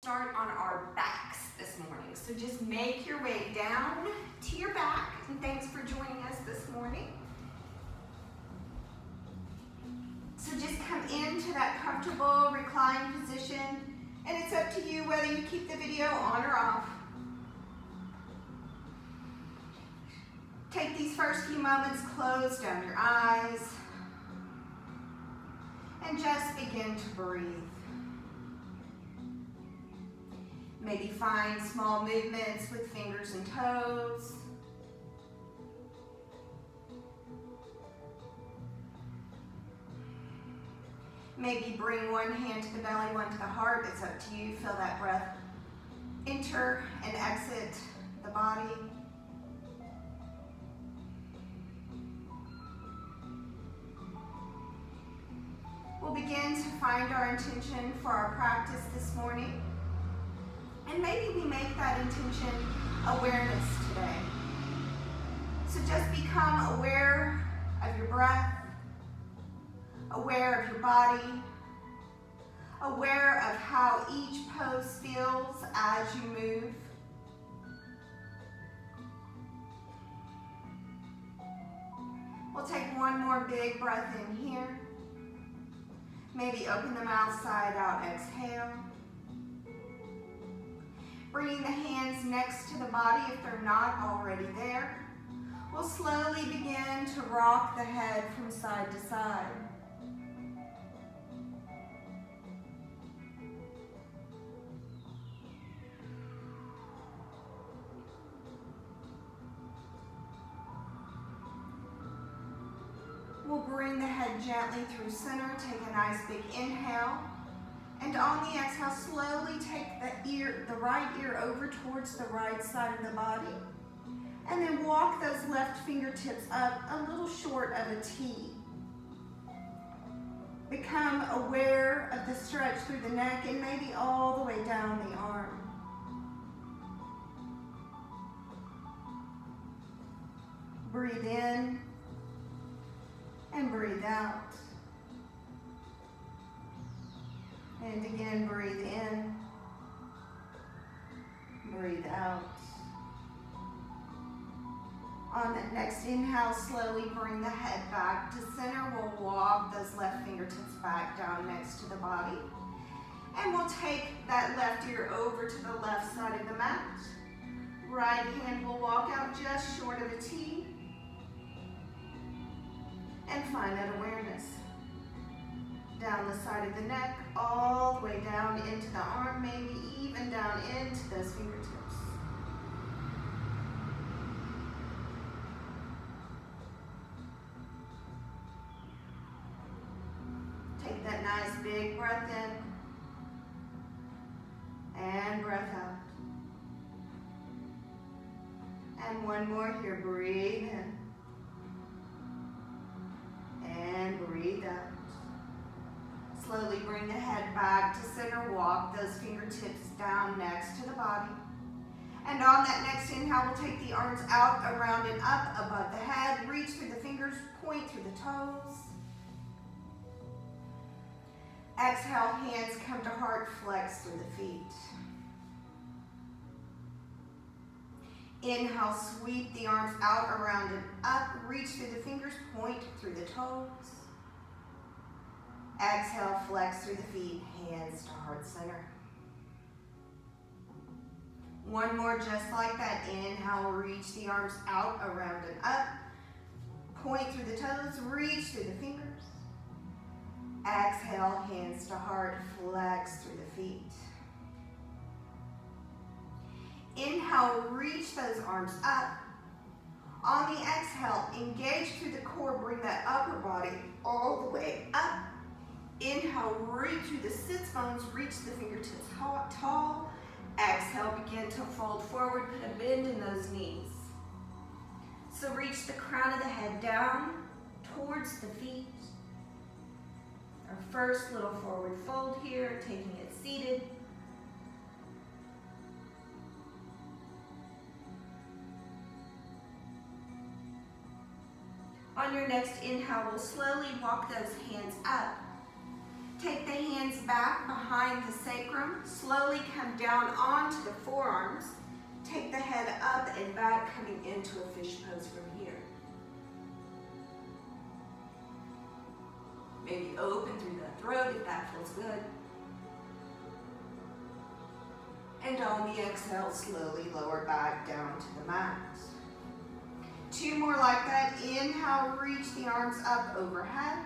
start on our backs this morning. So just make your way down to your back, and thanks for joining us this morning. So just come into that comfortable reclined position, and it's up to you whether you keep the video on or off. Take these first few moments, close down your eyes, and just begin to breathe. Maybe find small movements with fingers and toes. Maybe bring one hand to the belly, one to the heart. It's up to you. Feel that breath enter and exit the body. We'll begin to find our intention for our practice this morning. And maybe we make that intention awareness today. So just become aware of your breath, aware of your body, aware of how each pose feels as you move. We'll take one more big breath in here. Maybe open the mouth side out, exhale. Bringing the hands next to the body if they're not already there. We'll slowly begin to rock the head from side to side. We'll bring the head gently through center. Take a nice big inhale. And on the exhale, slowly take the right ear over towards the right side of the body. And then walk those left fingertips up a little short of a T. Become aware of the stretch through the neck and maybe all the way down the arm. Breathe in and breathe out. And again, breathe in, breathe out. On the next inhale, slowly bring the head back to center. We'll walk those left fingertips back down next to the body. And we'll take that left ear over to the left side of the mat. Right hand will walk out just short of a T. And find that awareness. Down the side of the neck, all the way down into the arm, maybe even down into those fingertips. Take that nice big breath in and breath out. And one more here, breathe in and breathe out. Slowly bring the head back to center. Walk those fingertips down next to the body. And on that next inhale, we'll take the arms out, around, and up above the head. Reach through the fingers, point through the toes. Exhale, hands come to heart, flex through the feet. Inhale, sweep the arms out, around, and up. Reach through the fingers, point through the toes. Exhale, flex through the feet, hands to heart center. One more just like that. Inhale, reach the arms out, around, and up. Point through the toes, reach through the fingers. Exhale, hands to heart, flex through the feet. Inhale, reach those arms up. On the exhale, engage through the core, bring that upper body all the way up. Inhale, reach through the sits bones, reach the fingertips tall. Exhale, begin to fold forward, put a bend in those knees. So reach the crown of the head down towards the feet. Our first little forward fold here, taking it seated. On your next inhale, we'll slowly walk those hands up. Take the hands back behind the sacrum. Slowly come down onto the forearms. Take the head up and back, coming into a fish pose from here. Maybe open through the throat if that feels good. And on the exhale, slowly lower back down to the mat. 2 more like that. Inhale, reach the arms up overhead.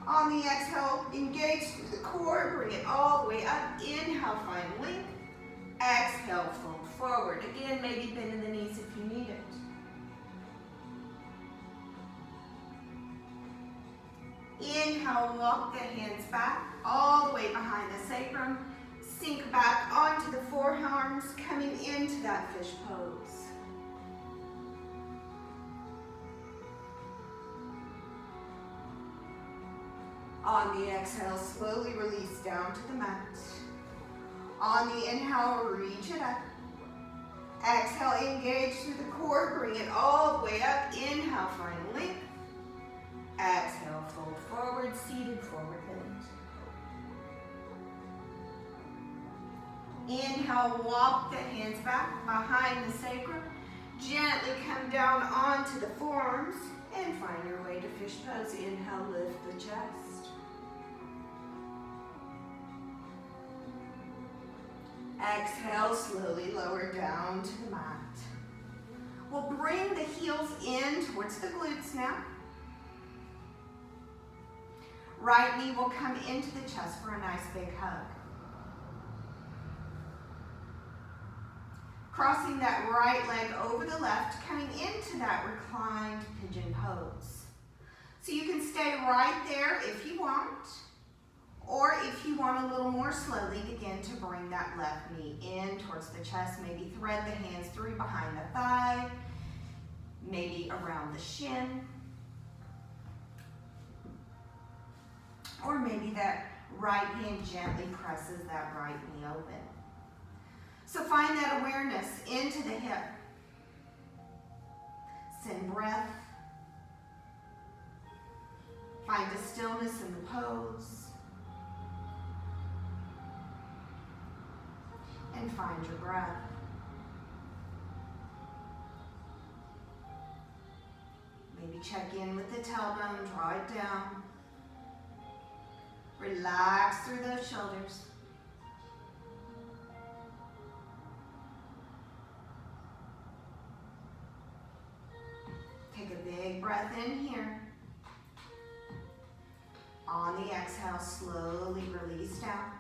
On the exhale, engage through the core, bring it all the way up. Inhale, find length. Exhale, fold forward. Again, maybe bend in the knees if you need it. Inhale, walk the hands back, all the way behind the sacrum. Sink back onto the forearms, coming into that fish pose. On the exhale, slowly release down to the mat. On the inhale, reach it up. Exhale, engage through the core, bring it all the way up. Inhale, find length. Exhale, fold forward, seated forward bend. Inhale, walk the hands back behind the sacrum. Gently come down onto the forearms and find your way to fish pose. Inhale, lift the chest. Exhale, slowly lower down to the mat. We'll bring the heels in towards the glutes now. Right knee will come into the chest for a nice big hug. Crossing that right leg over the left, coming into that reclined pigeon pose. So you can stay right there if you want, or if you want a little more slowly, begin to bring that left knee in towards the chest. Maybe thread the hands through behind the thigh, maybe around the shin, or maybe that right hand gently presses that right knee open. So find that awareness into the hip. Send breath. Find a stillness in the pose. And find your breath. Maybe check in with the tailbone, draw it down. Relax through those shoulders. Take a big breath in here. On the exhale, slowly release down.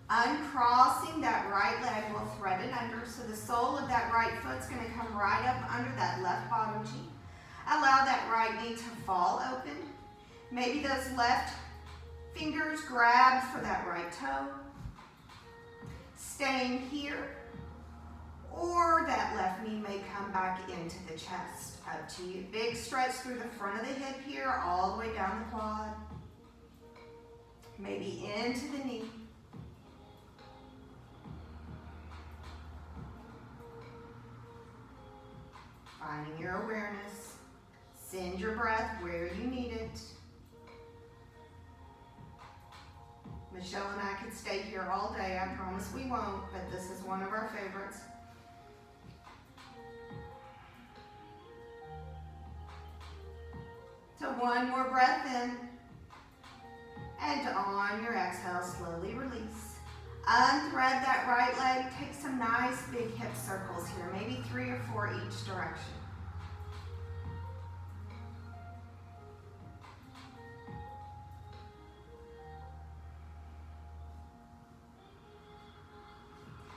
Uncrossing that right leg, we'll thread it under. So the sole of that right foot's going to come right up under that left bottom cheek. Allow that right knee to fall open. Maybe those left fingers grab for that right toe. Staying here. Or that left knee may come back into the chest. Up to you. Big stretch through the front of the hip here, all the way down the quad. Maybe into the knee. Finding your awareness. Send your breath where you need it. Michelle and I could stay here all day. I promise we won't, but this is one of our favorites. So one more breath in. And on your exhale, slowly release. Unthread that right leg. Take some nice big hip circles here, maybe 3 or 4 each direction.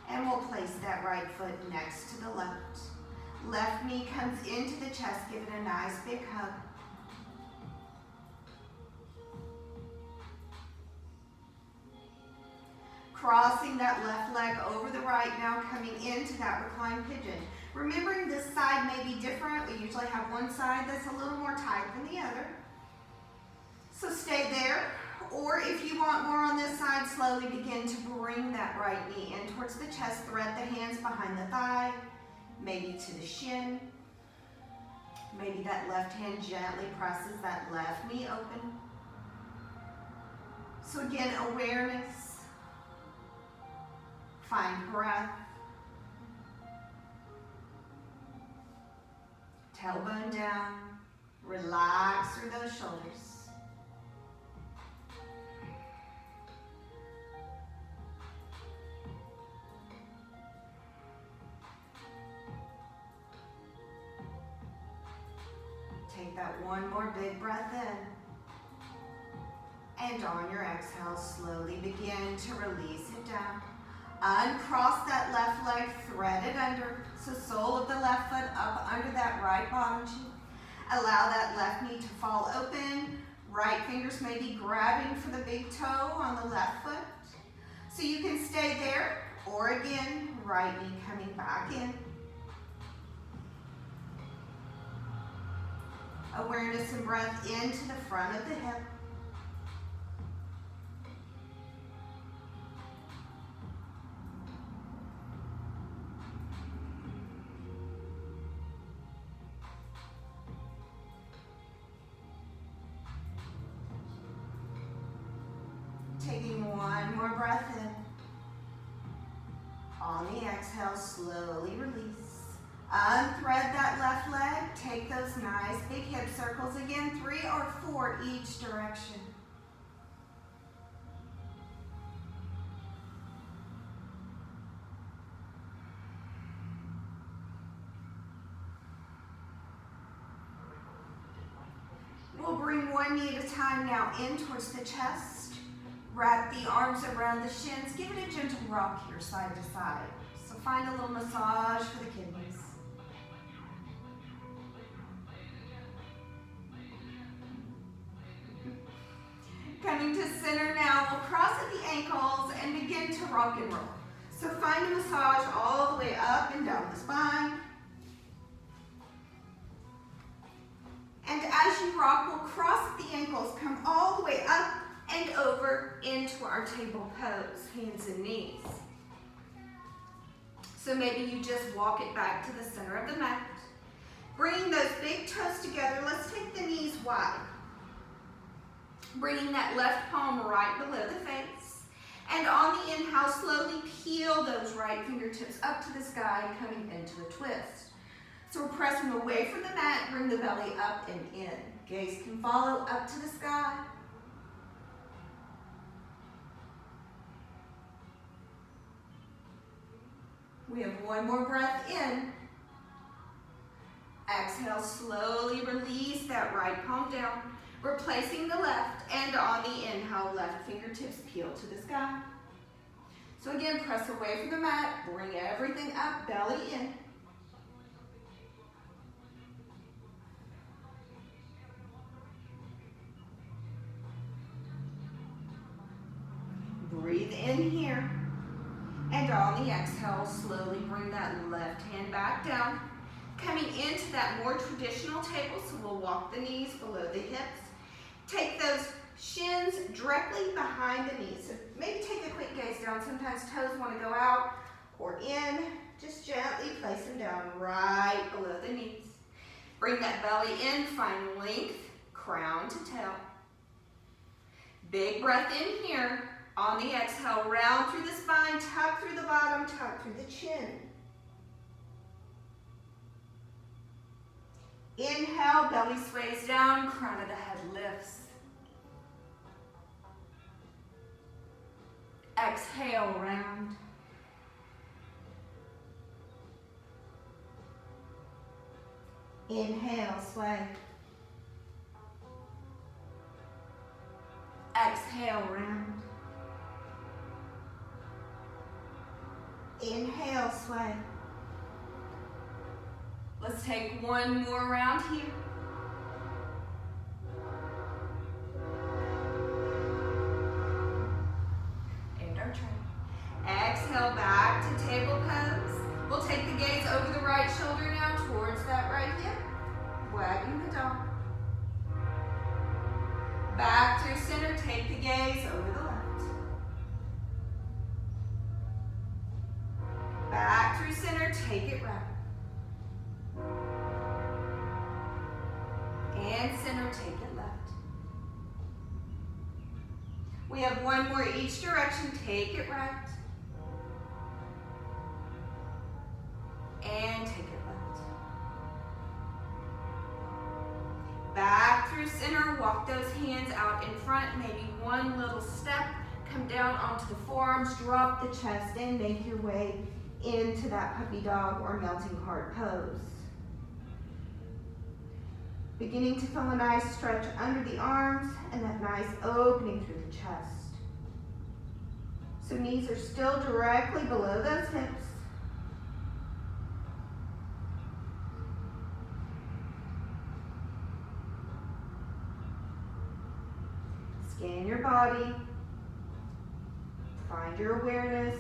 And we'll place that right foot next to the left. Left knee comes into the chest, give it a nice big hug. Crossing that left leg over the right, now coming into that reclined pigeon. Remembering this side may be different. We usually have one side that's a little more tight than the other. So stay there. Or if you want more on this side, slowly begin to bring that right knee in towards the chest. Thread the hands behind the thigh, maybe to the shin. Maybe that left hand gently presses that left knee open. So again, awareness, find breath, tailbone down, relax through those shoulders. Take that one more big breath in. And on your exhale, slowly begin to release it down. Uncross that left leg, thread it under. So sole of the left foot up under that right bottom cheek. Allow that left knee to fall open. Right fingers may be grabbing for the big toe on the left foot. So you can stay there, or again, right knee coming back in. Awareness and breath into the front of the hip. Taking one more breath in. On the exhale, slowly release. Unthread that left leg. Take those nice big hip circles again, 3 or 4 each direction. We'll bring one knee at a time now in towards the chest. Wrap the arms around the shins. Give it a gentle rock here, side to side. So find a little massage for the kidneys. Coming to center now, we'll cross at the ankles and begin to rock and roll. So find a massage all the way up and down the spine. And as you rock, we'll cross at the ankles, come all the way up and over into our table pose, hands and knees. So maybe you just walk it back to the center of the mat. Bringing those big toes together, let's take the knees wide. Bringing that left palm right below the face. And on the inhale, slowly peel those right fingertips up to the sky, coming into a twist. So we're pressing away from the mat, bring the belly up and in. Gaze can follow up to the sky. We have one more breath in. Exhale, slowly release that right palm down. Replacing the left, and on the inhale, left fingertips peel to the sky. So again, press away from the mat, bring everything up, belly in. Breathe in here. And on the exhale, slowly bring that left hand back down. Coming into that more traditional table, so we'll walk the knees below the hips. Take those shins directly behind the knees. So maybe take a quick gaze down. Sometimes toes want to go out or in. Just gently place them down right below the knees. Bring that belly in, find length, crown to tail. Big breath in here. On the exhale, round through the spine, tuck through the bottom, tuck through the chin. Inhale, belly sways down, crown of the head lifts. Exhale, round. Inhale, sway. Exhale, round. Inhale, sway. Let's take one more round here. And our turn. Exhale, back to table pose. We'll take the gaze over the right shoulder now towards that right hip. Wagging the dog. Back through center, take the gaze over the left. Back through center, take it right. And center, take it left. We have one more each direction. Take it right. And take it left. Back through center. Walk those hands out in front. Maybe one little step. Come down onto the forearms. Drop the chest and make your way into that puppy dog or melting heart pose. Beginning to feel a nice stretch under the arms and that nice opening through the chest. So knees are still directly below those hips. Scan your body. Find your awareness.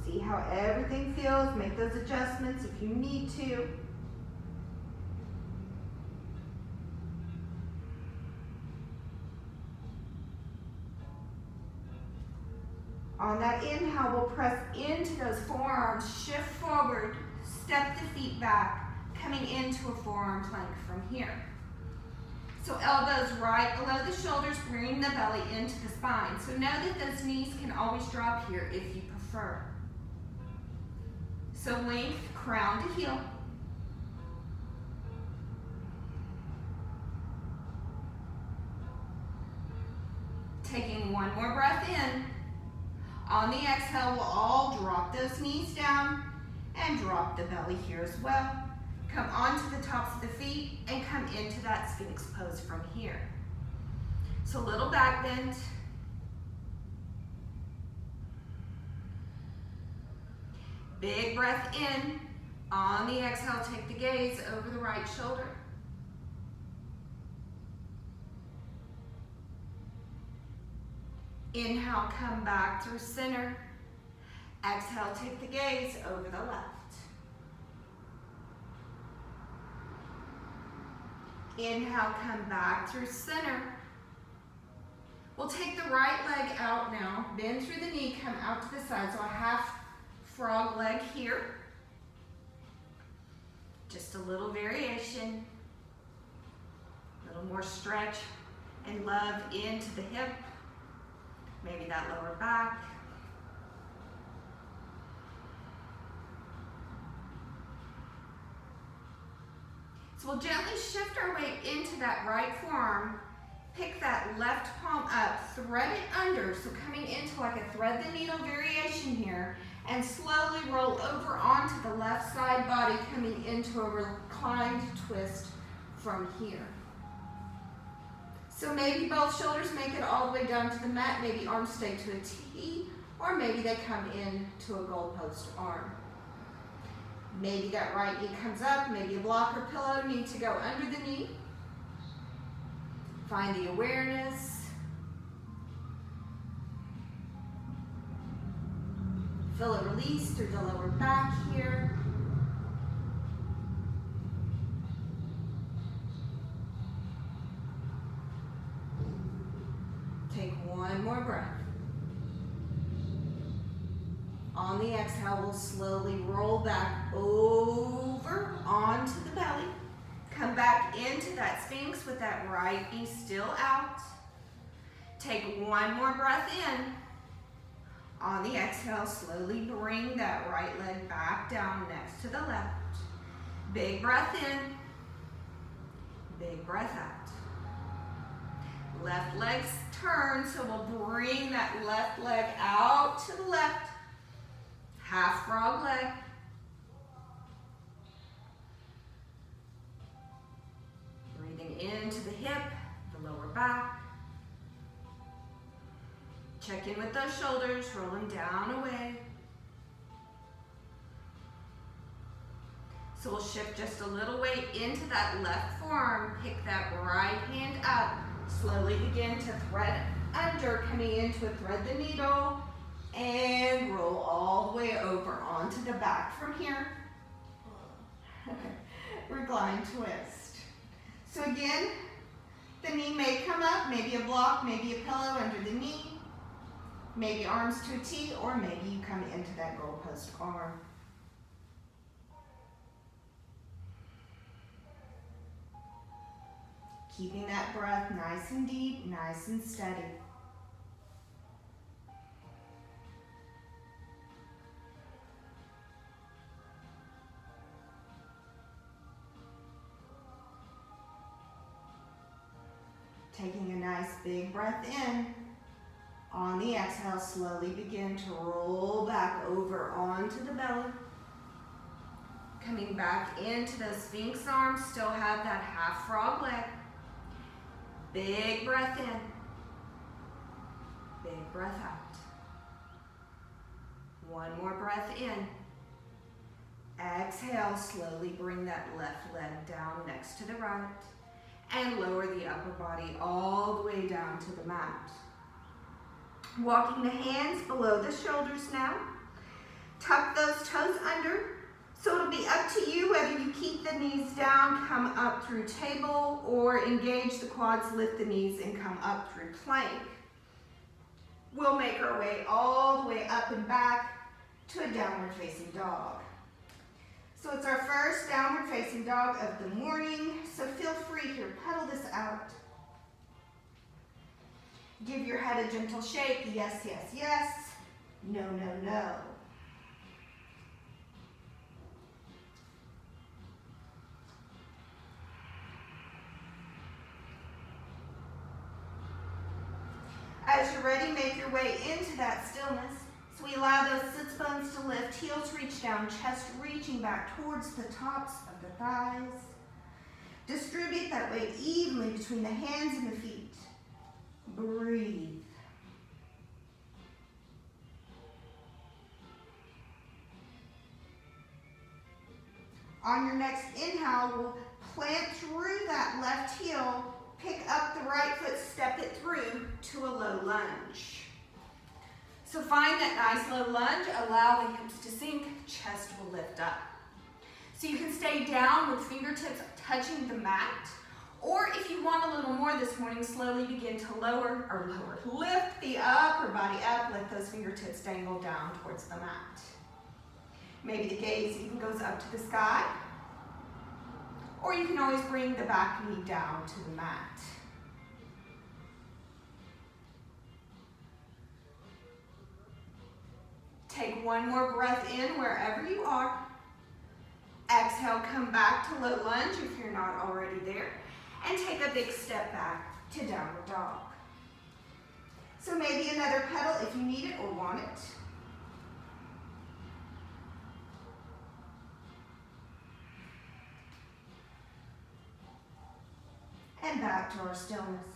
See how everything feels. Make those adjustments if you need to. On that inhale, we'll press into those forearms, shift forward, step the feet back, coming into a forearm plank from here. So elbows right below the shoulders, bring the belly into the spine. So know that those knees can always drop here if you prefer. So length, crown to heel. Taking one more breath in. On the exhale, we'll all drop those knees down and drop the belly here as well. Come onto the tops of the feet and come into that Sphinx pose from here. So little back bend. Big breath in. On the exhale, take the gaze over the right shoulder. Inhale, come back through center. Exhale, take the gaze over the left. Inhale, come back through center. We'll take the right leg out now. Bend through the knee, come out to the side. So a half frog leg here. Just a little variation. A little more stretch and love into the hip. Maybe that lower back. So we'll gently shift our weight into that right forearm. Pick that left palm up, thread it under. So coming into like a thread the needle variation here. And slowly roll over onto the left side body, coming into a reclined twist from here. So maybe both shoulders make it all the way down to the mat. Maybe arms stay to a T, or maybe they come in to a goalpost arm. Maybe that right knee comes up, maybe a block or pillow needs to go under the knee. Find the awareness. Feel a release through the lower back here. Take one more breath. On the exhale, we'll slowly roll back over onto the belly. Come back into that Sphinx with that right knee still out. Take one more breath in. On the exhale, slowly bring that right leg back down next to the left. Big breath in. Big breath out. Left leg's turn, so we'll bring that left leg out to the left. Half frog leg. Breathing into the hip, the lower back. Check in with those shoulders, roll them down away. So we'll shift just a little weight into that left forearm. Pick that right hand up. Slowly begin to thread under, coming into a thread the needle, and roll all the way over onto the back from here. Recline twist. So again, the knee may come up, maybe a block, maybe a pillow under the knee, maybe arms to a T, or maybe you come into that goalpost arm. Keeping that breath nice and deep, nice and steady. Taking a nice big breath in. On the exhale, slowly begin to roll back over onto the belly. Coming back into those Sphinx arms, still have that half frog leg. Big breath in. Big breath out. One more breath in. Exhale, slowly bring that left leg down next to the right and lower the upper body all the way down to the mat. Walking the hands below the shoulders now. Tuck those toes under. So it'll be up to you whether you keep the knees down, come up through table, or engage the quads, lift the knees, and come up through plank. We'll make our way all the way up and back to a downward facing dog. So it's our first downward facing dog of the morning, so feel free here, pedal this out. Give your head a gentle shake, yes, yes, yes, no, no, no. As you're ready, make your way into that stillness. So we allow those sits bones to lift, heels reach down, chest reaching back towards the tops of the thighs. Distribute that weight evenly between the hands and the feet. Breathe. On your next inhale, we'll plant through that left heel. Pick up the right foot, step it through to a low lunge. So find that nice low lunge, allow the hips to sink, chest will lift up. So you can stay down with fingertips touching the mat, or if you want a little more this morning, slowly begin to lift the upper body up, let those fingertips dangle down towards the mat. Maybe the gaze even goes up to the sky. Or you can always bring the back knee down to the mat. Take one more breath in wherever you are. Exhale, come back to low lunge if you're not already there. And take a big step back to downward dog. So maybe another pedal if you need it or want it. And back to our stillness.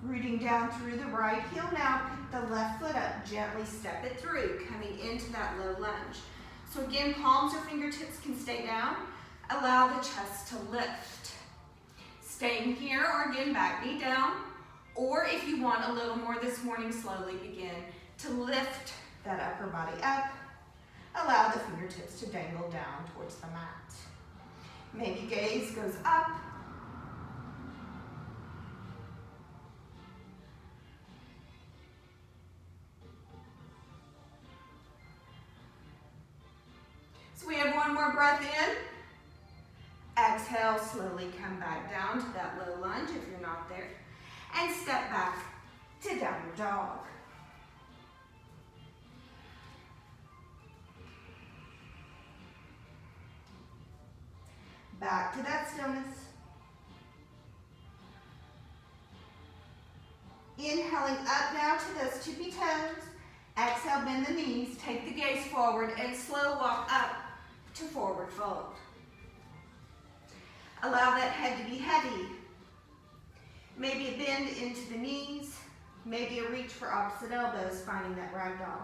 Rooting down through the right heel now, pick the left foot up, gently step it through, coming into that low lunge. So again, palms or fingertips can stay down. Allow the chest to lift. Staying here, or again, back knee down. Or if you want a little more this morning, slowly begin to lift that upper body up. Allow the fingertips to dangle down towards the mat. Maybe gaze goes up. So we have one more breath in. Exhale, slowly come back down to that low lunge if you're not there. And step back to downward dog. Back to that stillness. Inhaling up now to those tippy toes. Exhale, bend the knees, take the gaze forward, and slow walk up to forward fold. Allow that head to be heavy. Maybe a bend into the knees, maybe a reach for opposite elbows, finding that ragdoll.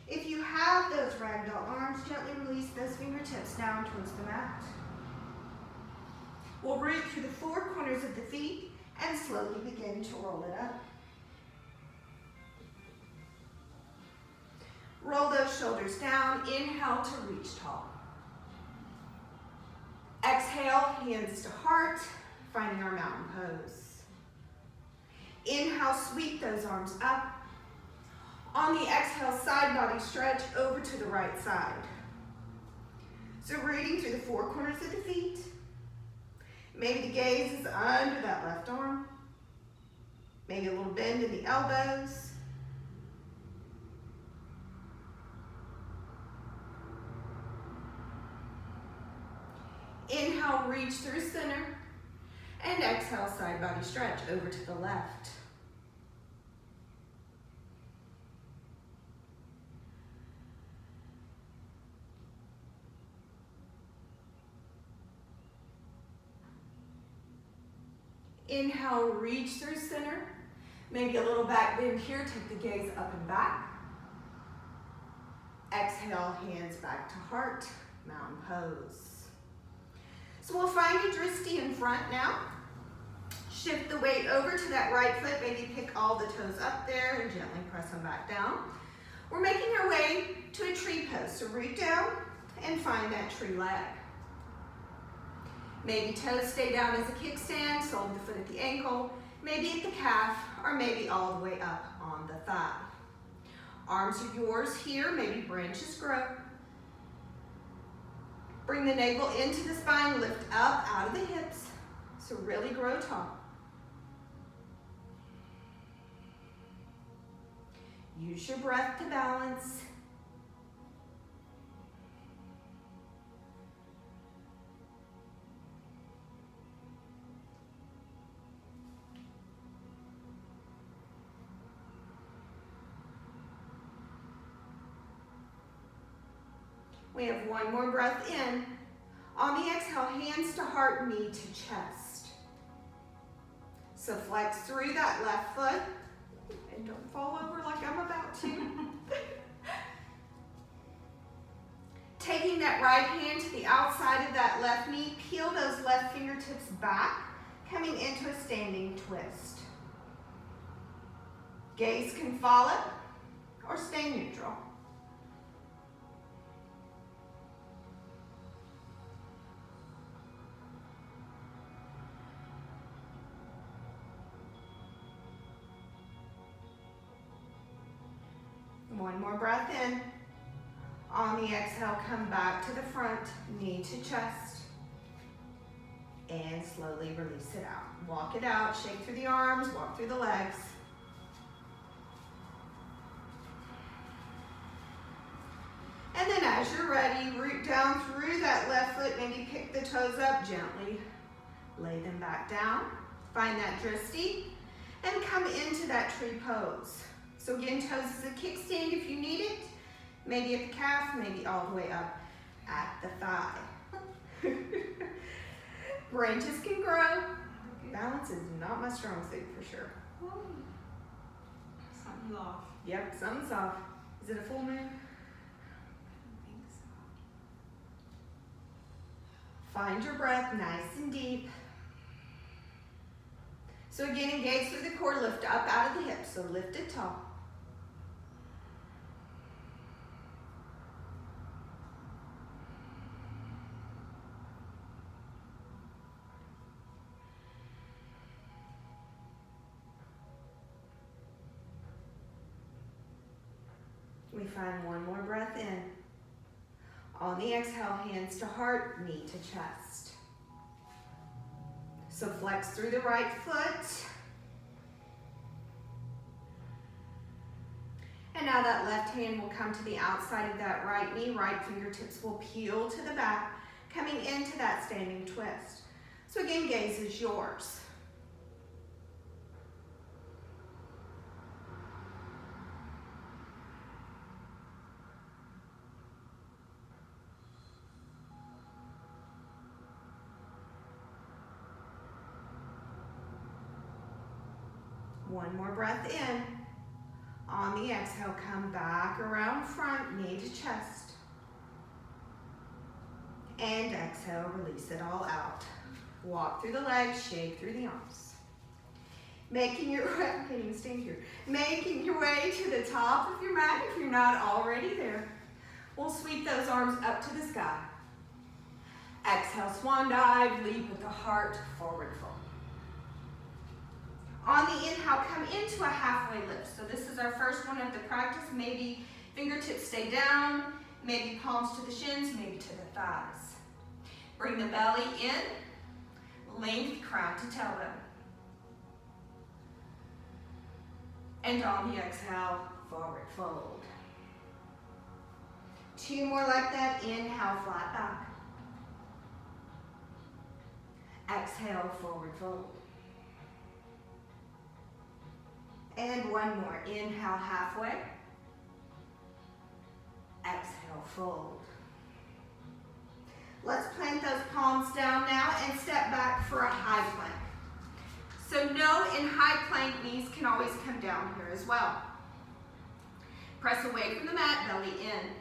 If you have those ragdoll arms, gently release those fingertips down towards the mat. We'll root through the four corners of the feet and slowly begin to roll it up. Roll those shoulders down. Inhale to reach tall. Exhale, hands to heart, finding our mountain pose. Inhale, sweep those arms up. On the exhale, side body stretch over to the right side. So rooting through the four corners of the feet. Maybe the gaze is under that left arm. Maybe a little bend in the elbows. Inhale, reach through center. And exhale, side body stretch over to the left. Inhale, reach through center. Maybe a little back bend here. Take the gaze up and back. Exhale, hands back to heart, mountain pose. So we'll find a drishti in front now. Shift the weight over to that right foot. Maybe pick all the toes up there and gently press them back down. We're making our way to a tree pose. So root down and find that tree leg. Maybe toes stay down as a kickstand, sole of the foot at the ankle, maybe at the calf, or maybe all the way up on the thigh. Arms are yours here, maybe branches grow. Bring the navel into the spine, lift up out of the hips, so really grow tall. Use your breath to balance. We have one more breath in. On the exhale, hands to heart, knee to chest. So flex through that left foot. And don't fall over like I'm about to. Taking that right hand to the outside of that left knee, peel those left fingertips back, coming into a standing twist. Gaze can follow or stay neutral. One more breath in. On the exhale, come back to the front, knee to chest. And slowly release it out. Walk it out, shake through the arms, walk through the legs. And then as you're ready, root down through that left foot, maybe pick the toes up gently. Lay them back down. Find that drishti and come into that tree pose. So again, toes is a kickstand if you need it. Maybe at the calf, maybe all the way up at the thigh. Branches can grow. Balance is not my strong suit for sure. Something's off. Yep, something's off. Is it a full moon? I don't think so. Find your breath nice and deep. So again, engage through the core, lift up out of the hips. So lift it tall. We find one more breath in. On the exhale, hands to heart, knee to chest. So flex through the right foot. And now that left hand will come to the outside of that right knee. Right fingertips will peel to the back, coming into that standing twist. So again, gaze is yours. One more breath in. On the exhale, come back around front, knee to chest. And exhale, release it all out. Walk through the legs, shake through the arms. Making your way, I can't even stand here. Making your way to the top of your mat if you're not already there. We'll sweep those arms up to the sky. Exhale, swan dive, leap with the heart, forward fold. On the inhale, come into a halfway lift. So this is our first one of the practice. Maybe fingertips stay down. Maybe palms to the shins, maybe to the thighs. Bring the belly in, length crown to tailbone. And on the exhale, forward fold. 2 more like that. Inhale, flat back. Exhale, forward fold. And 1 more. Inhale, halfway. Exhale, fold. Let's plant those palms down now and step back for a high plank. So no, in high plank, knees can always come down here as well. Press away from the mat, belly in.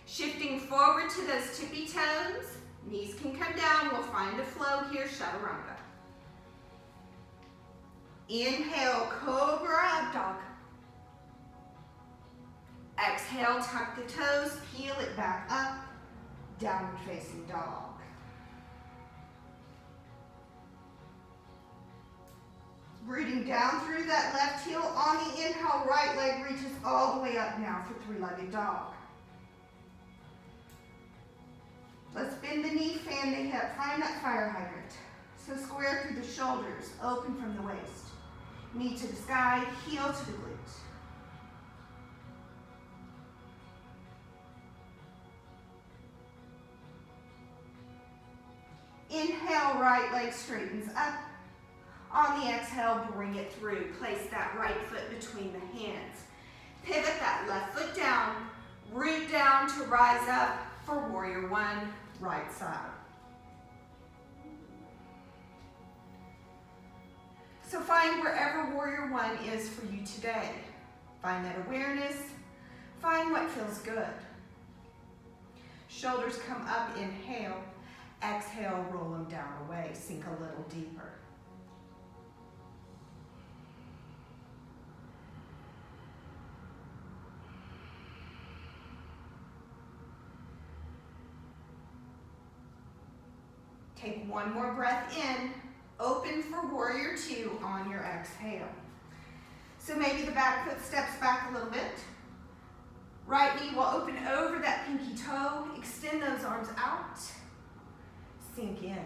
Shifting forward to those tippy toes, knees can come down. We'll find a flow here, chaturanga. Inhale, cobra up dog. Exhale, tuck the toes, peel it back up, downward facing dog. Rooting down through that left heel. On the inhale, right leg reaches all the way up now for 3-legged dog. Let's bend the knee, fan the hip, find that fire hydrant. So square through the shoulders, open from the waist. Knee to the sky, heel to the glutes. Inhale, right leg straightens up. On the exhale, bring it through. Place that right foot between the hands. Pivot that left foot down. Root down to rise up for warrior 1, right side. So find wherever warrior 1 is for you today. Find that awareness. Find what feels good. Shoulders come up, inhale. Exhale, roll them down away. Sink a little deeper. Take 1 more breath in. Open for warrior 2 on your exhale. So maybe the back foot steps back a little bit. Right knee will open over that pinky toe. Extend those arms out. Sink in.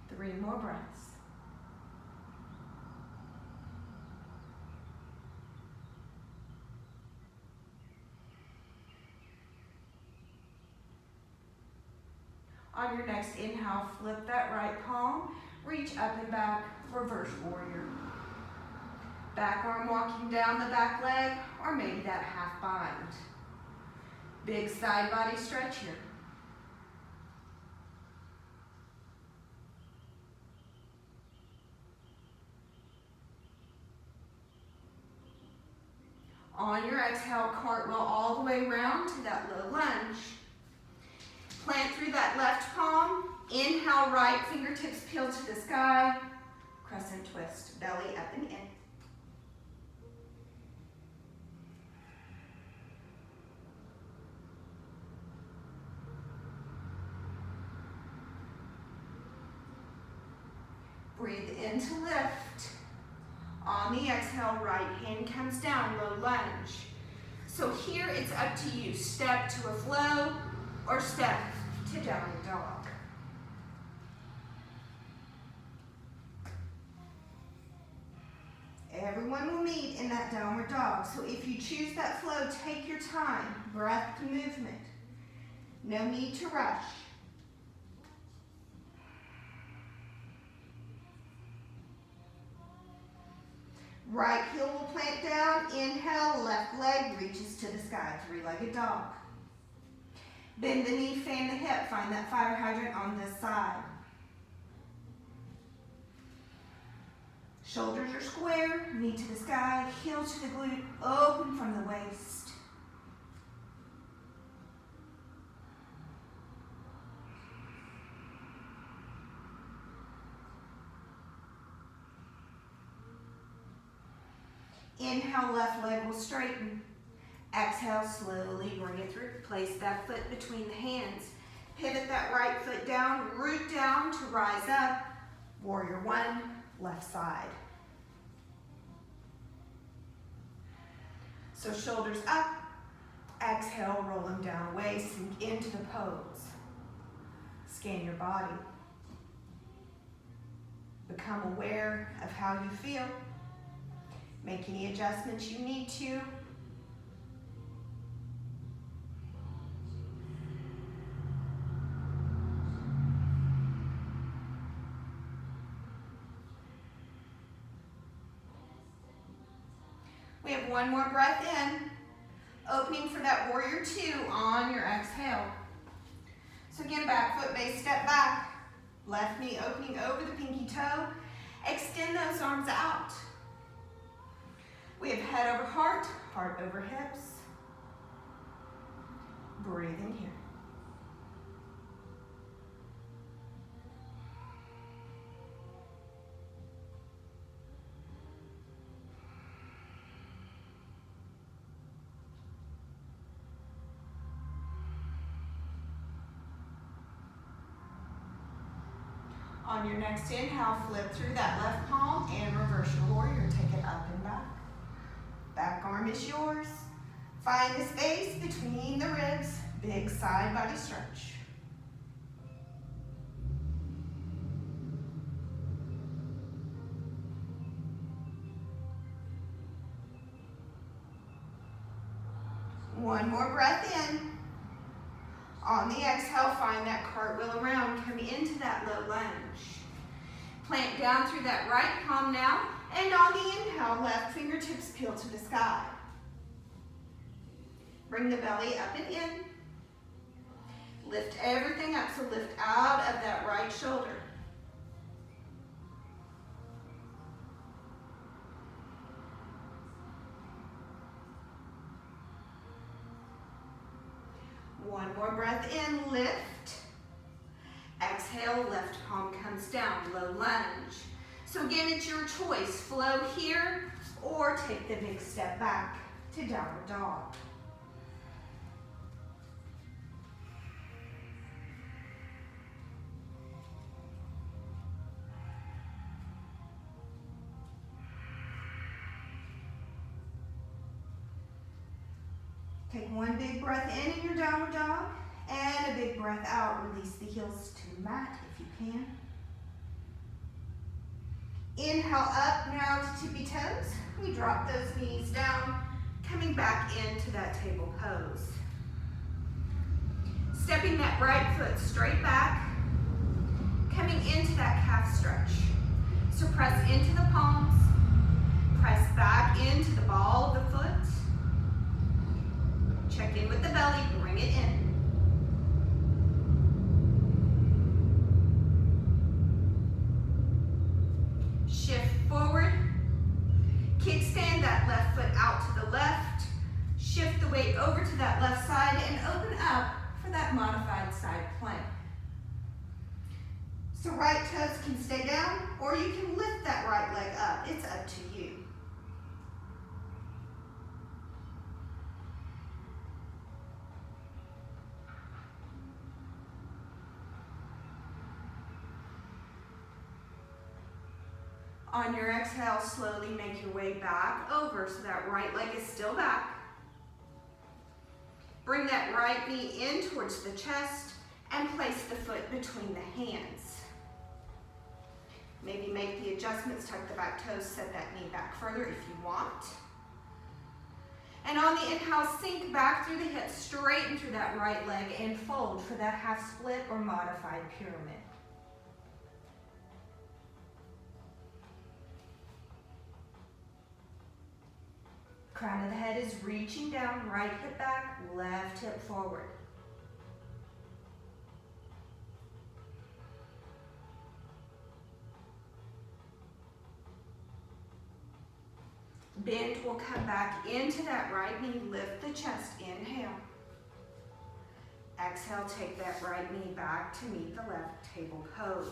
Three more breaths. On your next inhale, flip that right palm, reach up and back, reverse warrior. Back arm walking down the back leg, or maybe that half bind. Big side body stretch here. On your exhale, cartwheel all the way around to that low lunge. Plant through that left palm. Inhale, right fingertips peel to the sky. Crescent twist, belly up and in. Breathe in to lift. On the exhale, right hand comes down, low lunge. So here it's up to you. Step to a flow or step to downward dog. Everyone will meet in that downward dog. So if you choose that flow, take your time. Breath to movement. No need to rush. Right heel will plant down. Inhale, left leg reaches to the sky. 3-legged dog. Bend the knee, fan the hip. Find that fire hydrant on this side. Shoulders are square, knee to the sky, heel to the glute, open from the waist. Inhale, left leg will straighten. Exhale, slowly bring it through. Place that foot between the hands. Pivot that right foot down, root down to rise up. Warrior one, left side. So shoulders up. Exhale, roll them down away, sink into the pose. Scan your body. Become aware of how you feel. Make any adjustments you need to. We have one more breath in. Opening for that warrior two on your exhale. So again, back foot base, step back. Left knee opening over the pinky toe. Extend those arms out. We have head over heart, heart over hips. Breathe in here. On your next inhale, flip through that left palm and reverse your warrior. Take it up and back. Back arm is yours. Find the space between the ribs. Big side body stretch. One more breath in. On the exhale, find that cartwheel around, coming into that low lunge. Plant down through that right palm now, and on the inhale, left fingertips peel to the sky. Bring the belly up and in. Lift everything up, so lift out of that right shoulder. One more breath in, lift. Exhale, left palm comes down, low lunge. So again, it's your choice. Flow here or take the big step back to downward dog. Take one big breath in your downward dog and a big breath out. Release the heels to the mat if you can. Inhale up now to tippy toes. We drop those knees down, coming back into that table pose. Stepping that right foot straight back, coming into that calf stretch. So press into the palms, press back into the ball of the foot. Check in with the belly, bring it in. Shift forward. Kickstand that left foot out to the left. Shift the weight over to that left side and open up for that modified side plank. So right toes can stay down or you can lift that right leg up. It's up to you. On your exhale, slowly make your way back over so that right leg is still back. Bring that right knee in towards the chest and place the foot between the hands. Maybe make the adjustments, tuck the back toes, set that knee back further if you want. And on the inhale, sink back through the hips, straighten through that right leg and fold for that half split or modified pyramid. Crown of the head is reaching down, right hip back, left hip forward. Bend will come back into that right knee, lift the chest, inhale. Exhale, take that right knee back to meet the left, table pose.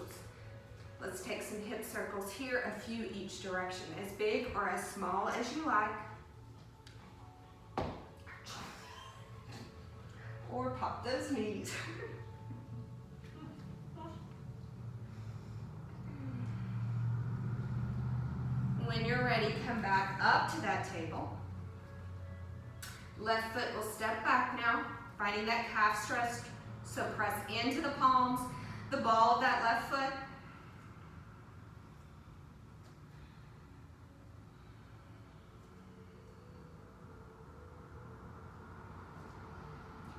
Let's take some hip circles here, a few each direction, as big or as small as you like. Or pop those knees. When you're ready, come back up to that table. Left foot will step back now, finding that calf stretch. So press into the palms, the ball of that left foot.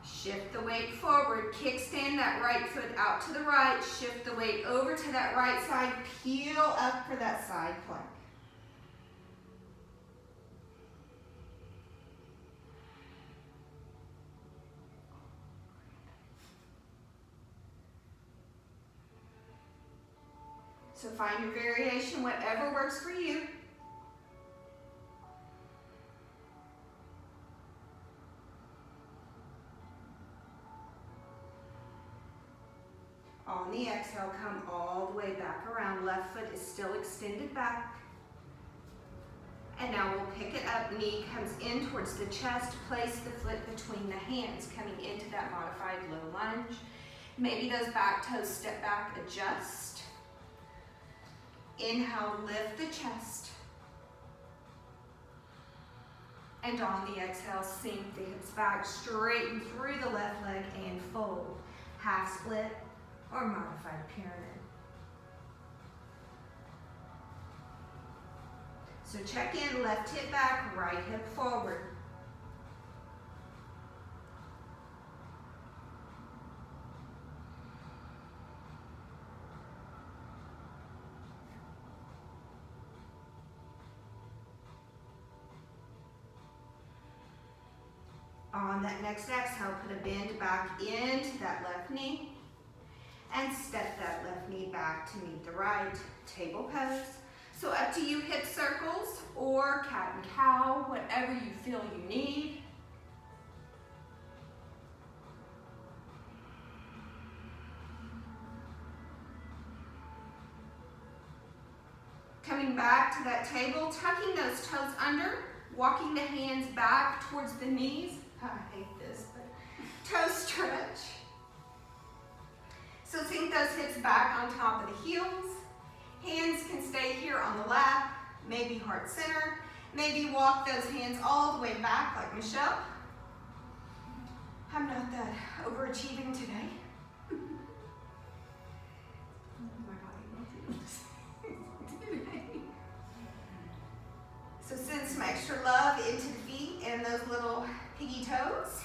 Shift the weight forward, kickstand that right foot out to the right, shift the weight over to that right side, peel up for that side plank. So find your variation, whatever works for you. On the exhale, come all the way back around. Left foot is still extended back. And now we'll pick it up. Knee comes in towards the chest. Place the foot between the hands, coming into that modified low lunge. Maybe those back toes step back, adjust. Inhale, lift the chest. And on the exhale, sink the hips back, straighten through the left leg and fold. Half split or modified pyramid. So check in, left hip back, right hip forward. On that next exhale, put a bend back into that left knee and step that left knee back to meet the right. Table pose. So up to you, hip circles or cat and cow, whatever you feel you need. Coming back to that table, tucking those toes under, walking the hands back towards the knees. I hate this, but toe stretch. So sink those hips back on top of the heels. Hands can stay here on the lap, maybe heart center. Maybe walk those hands all the way back like Michelle. I'm not that overachieving today. My body wants it today. So send some extra love into the feet and those little piggy toes.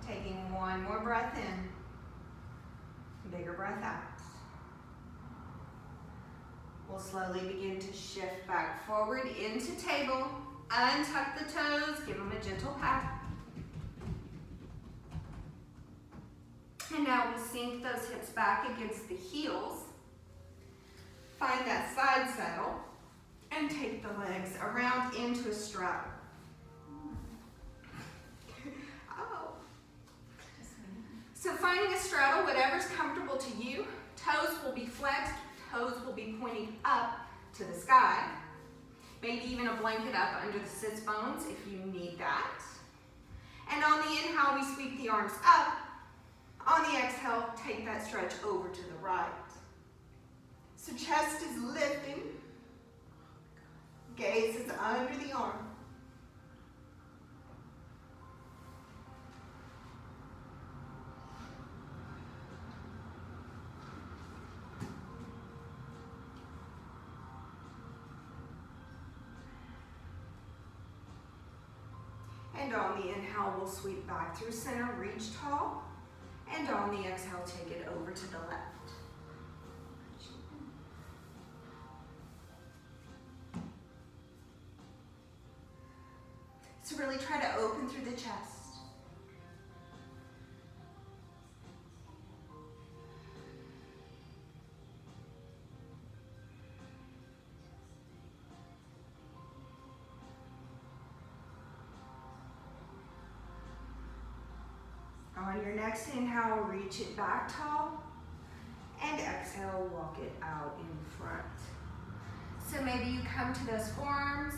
Taking one more breath in, bigger breath out. We'll slowly begin to shift back forward into table. Untuck the toes, give them a gentle pat. And now we'll sink those hips back against the heels. Find that side saddle and take the legs around into a straddle. So finding a straddle, whatever's comfortable to you. Toes will be flexed, toes will be pointing up to the sky. Maybe even a blanket up under the sits bones if you need that. And on the inhale, we sweep the arms up. On the exhale, take that stretch over to the right. So chest is lifting. Gaze is under the arm. And on the inhale, we'll sweep back through center, reach tall. And on the exhale, take it over to the left. So really try to open through the chest. On your next inhale, reach it back tall. And exhale, walk it out in front. So maybe you come to those forearms,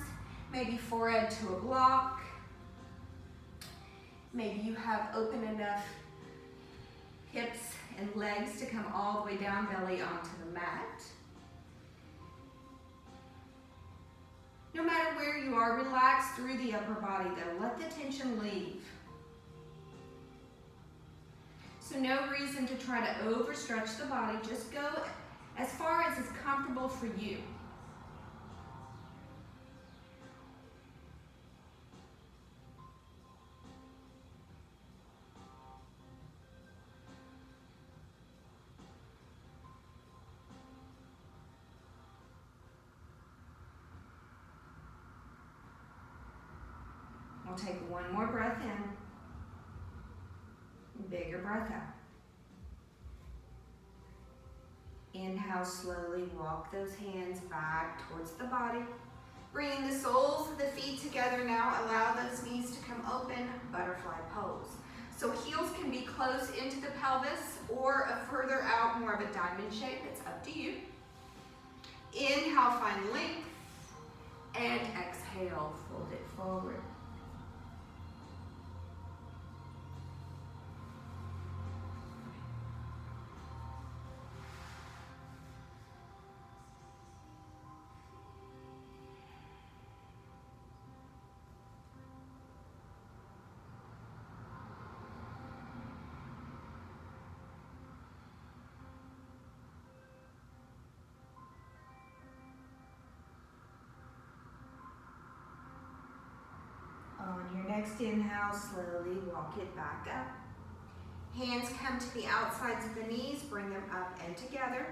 maybe forehead to a block. Maybe you have open enough hips and legs to come all the way down, belly onto the mat. No matter where you are, relax through the upper body though. Let the tension leave. So no reason to try to overstretch the body. Just go as far as is comfortable for you. We'll take one more breath in. Bigger breath out. Inhale, slowly walk those hands back towards the body. Bringing the soles of the feet together now, allow those knees to come open, butterfly pose. So heels can be close into the pelvis or a further out, more of a diamond shape. It's up to you. Inhale, find length, and exhale, fold it forward. On your next inhale, slowly walk it back up. Hands come to the outsides of the knees, bring them up and together.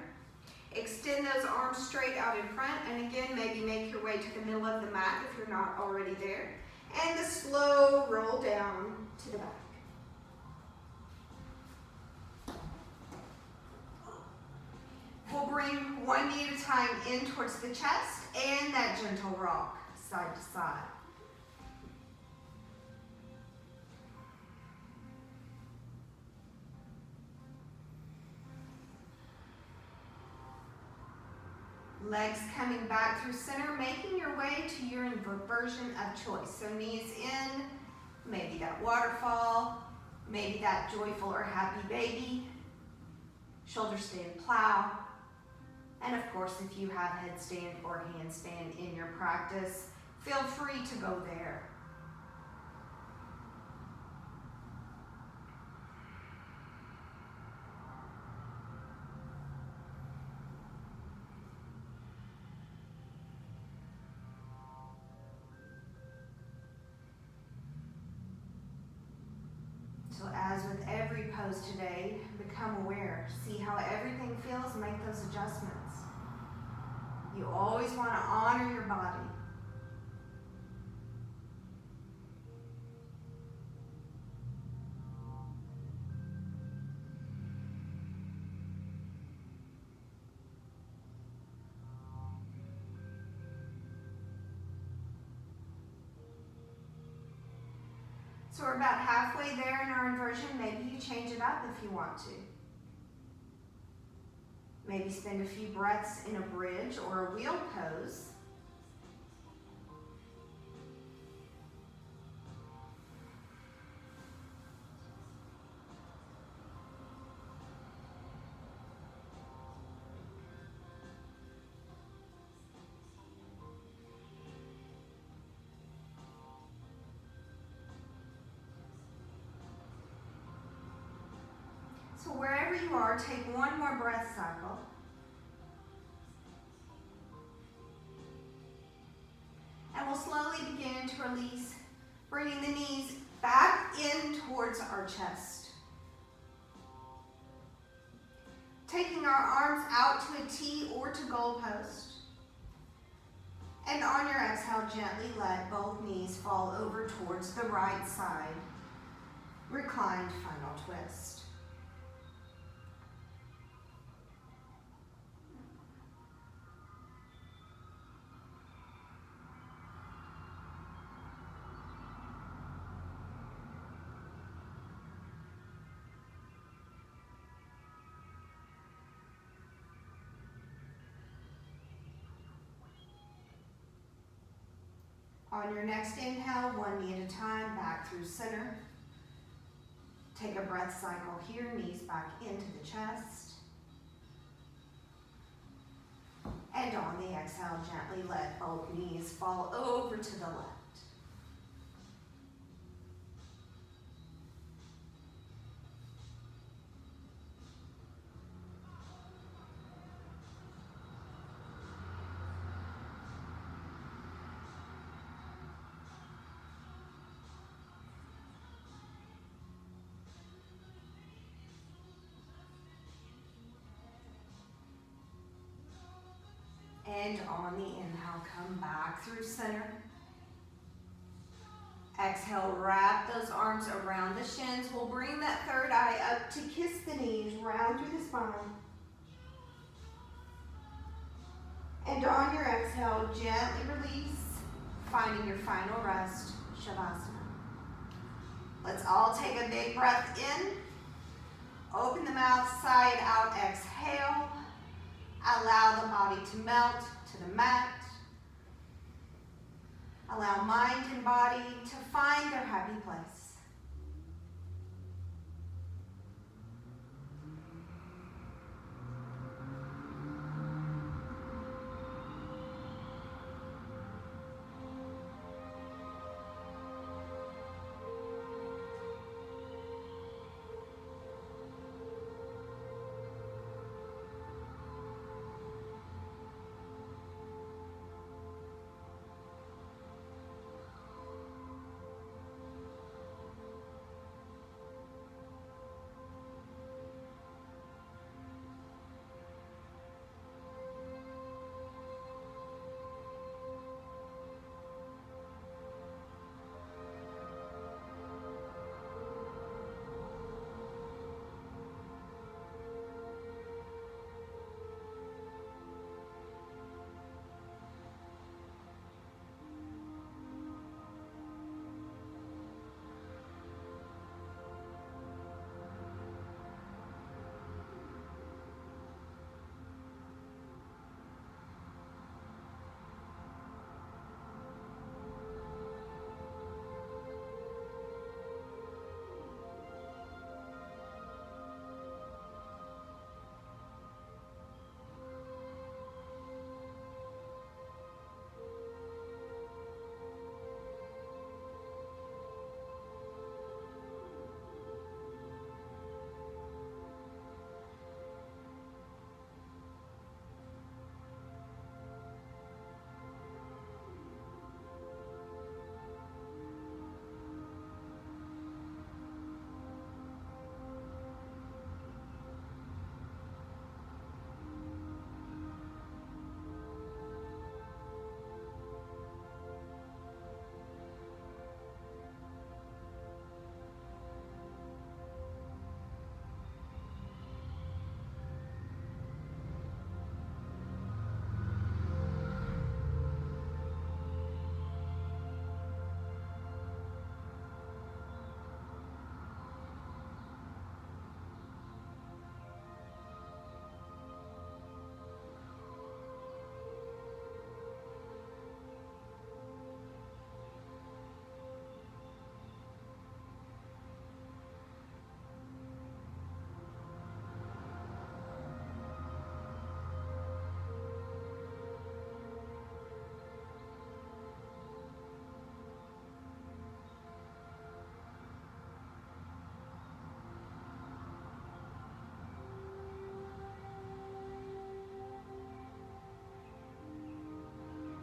Extend those arms straight out in front, and again, maybe make your way to the middle of the mat if you're not already there. And a slow roll down to the back. We'll bring one knee at a time in towards the chest and that gentle rock side to side. Legs coming back through center, making your way to your version of choice. So knees in, maybe that waterfall, maybe that joyful or happy baby, shoulder stand plow, and of course if you have headstand or handstand in your practice, feel free to go there. So as with every pose today, become aware. See how everything feels, make those adjustments. You always want to honor your body. So we're about halfway there in our inversion. Maybe you change it up if you want to. Maybe spend a few breaths in a bridge or a wheel pose. So wherever you are, take one more breath cycle. And we'll slowly begin to release, bringing the knees back in towards our chest. Taking our arms out to a T or to goalpost. And on your exhale, gently let both knees fall over towards the right side. Reclined final twist. On your next inhale, one knee at a time, back through center. Take a breath cycle here, knees back into the chest. And on the exhale, gently let both knees fall over to the left. And on the inhale, come back through center. Exhale, wrap those arms around the shins. We'll bring that third eye up to kiss the knees, round through the spine. And on your exhale, gently release, finding your final rest, Shavasana. Let's all take a big breath in. Open the mouth, side out, exhale. Allow the body to melt to the mat. Allow mind and body to find their happy place.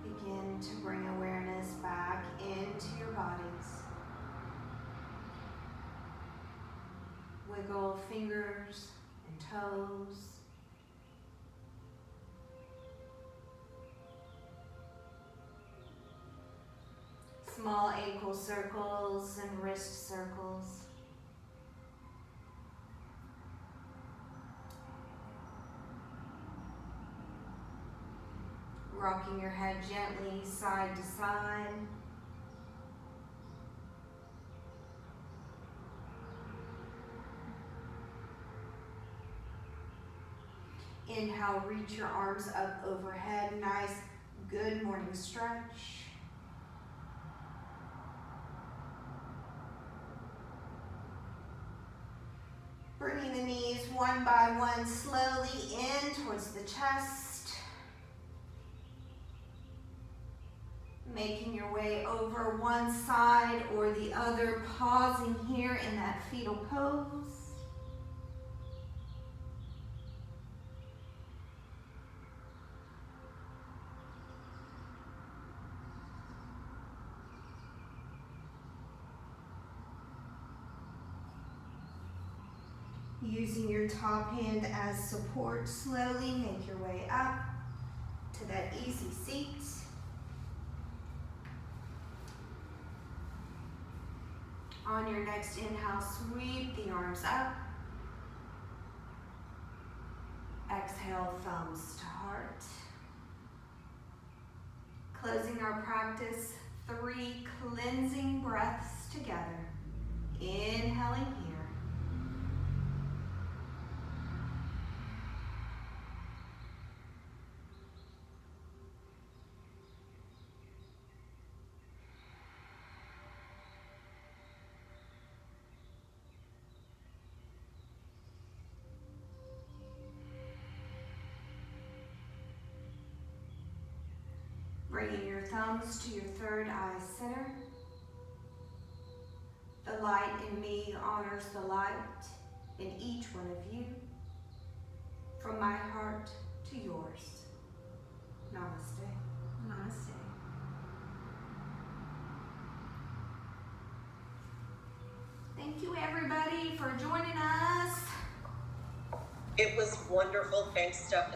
Begin to bring awareness back into your bodies. Wiggle fingers and toes. Small ankle circles and wrist circles. Rocking your head gently side to side. Inhale, reach your arms up overhead. Nice, good morning stretch. one by one slowly in towards the chest. Making your way over one side or the other, pausing here in that fetal pose. Using your top hand as support, slowly make your way up to that easy seat. On your next inhale, sweep the arms up. Exhale, thumbs to heart. Closing our practice, 3 cleansing breaths together. Inhaling here. Bringing your thumbs to your third eye center. The light in me honors the light in each one of you. From my heart to yours. Namaste. Namaste. Thank you everybody for joining us. It was wonderful. Thanks, Steph.